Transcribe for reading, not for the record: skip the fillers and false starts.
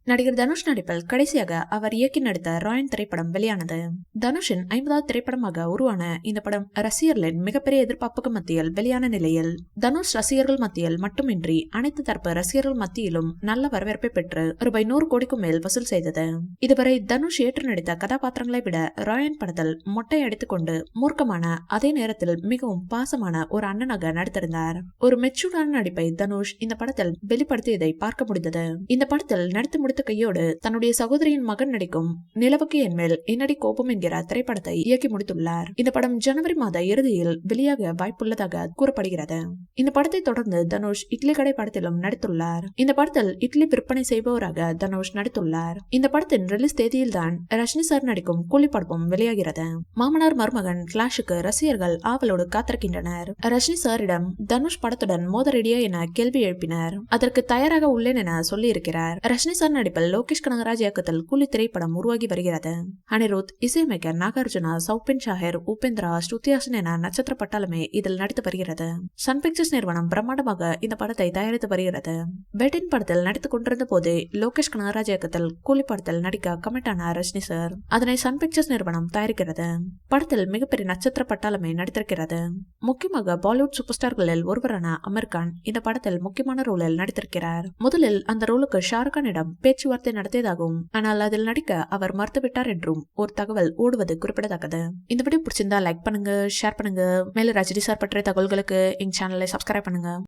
நடிகர் தனுஷ் நடிப்பில் கடைசியாக அவர் இயக்கி நடித்த ராயன் திரைப்படம் வெளியானது. தனுஷின் 50வது திரைப்படமாக உருவான இந்த படம் ரசிகர்களின் மிகப்பெரிய எதிர்பார்ப்புக்கு மத்தியில் வெளியான நிலையில் தனுஷ் ரசிகர்கள் மத்தியில் மட்டுமின்றி அனைத்து தரப்பு ரசிகர்கள் மத்தியிலும் நல்ல வரவேற்பை பெற்று ரூபாய் 100 கோடிக்கும் மேல் வசூல் செய்தது. இதுவரை தனுஷ் ஏற்று நடித்த கதாபாத்திரங்களை விட ராயன் படத்தில் மொட்டை அடித்துக் கொண்டு மூர்க்கமான அதே நேரத்தில் மிகவும் பாசமான ஒரு அண்ணனாக நடித்திருந்தார். ஒரு மெச்சூர்டான நடிப்பை தனுஷ் இந்த படத்தில் வெளிப்படுத்தியதை பார்க்க முடிந்தது. இந்த படத்தில் நடித்து முடித்த கையோடு தன்னுடைய சகோதரியின் மகன் நடிக்கும் நிலவுக்கு என் மேல் என்னடி கோபம் என்கிற திரைப்படத்தை இயக்கி முடித்துள்ளார். இந்த படம் ஜனவரி மாத இறுதியில் வெளியாக வாய்ப்புள்ளதாக கூறப்படுகிறது. இந்த படத்தை தொடர்ந்து தனுஷ் இட்லி கடை படத்திலும் நடித்துள்ளார். இந்த படத்தில் இட்லி விற்பனை செய்பவராக தனுஷ் நடித்துள்ளார். இந்த படத்தின் ரிலீஸ் தேதியில் தான் ரஜினி சார் நடிக்கும் கூலி படமும் வெளியாகிறது. மாமனார் மருமகன் கிளாஷுக்கு ரசிகர்கள் ஆவலோடு காத்திருக்கின்றனர். ரஜினி சாரிடம் தனுஷ் படத்துடன் மோத ரெடியா என கேள்வி எழுப்பினர். அதற்கு தயாராக உள்ளேன் என சொல்லி இருக்கிறார். ரஜினி சார் நடிப்பில் லோகேஷ் கனகராஜ் இயக்கத்தில் கூலி திரைப்படம் உருவாகி வருகிறது. அனிருத் இசையமைக்க நாகார்ஜுனா, சௌபின் ஷாஹிர், உபேந்திரா, ஸ்ருதிஹாசன் என நட்சத்திர பட்டாளமே இதில் நடித்து வருகிறது. சன் பிக்சர்ஸ் நிறுவனம் பிரம்மாண்டமாக இந்த படத்தை தயாரித்து வருகிறது. பெட்டின் படத்தில் நடித்துக் கொண்டிருந்த போதே லோகேஷ் கனகராஜ் இயக்கத்தில் கூலி படத்தில் நடிக்க கமிட் ஆனார் ரஜினி சார். அதனை சன் பிக்சர்ஸ் நிறுவனம் தயாரிக்கிறது. படத்தில் மிகப்பெரிய நட்சத்திர பட்டாளமே நடித்திருக்கிறது. முக்கியமாக பாலிவுட் சூப்பர் ஸ்டார்களில் ஒருவரான அமீர் கான் இந்த படத்தில் முக்கியமான ரோலில் நடித்திருக்கிறார். முதலில் அந்த ரோலுக்கு ஷாருக் கானிடம் பேச்சுவார்த்தை நடத்தியதாகவும் ஆனால் அதில் நடிக்க அவர் மறுத்துவிட்டார் என்றும் ஒரு தகவல் ஓடுவது குறிப்பிடத்தக்கது. இந்த வீடியோ பிடிச்சிருந்தா லைக் பண்ணுங்க, ஷேர் பண்ணுங்க. மேலும் ரஜினி சார் பற்றிய தகவல்களுக்கு எங்க சேனலை சப்ஸ்கிரைப் பண்ணுங்க.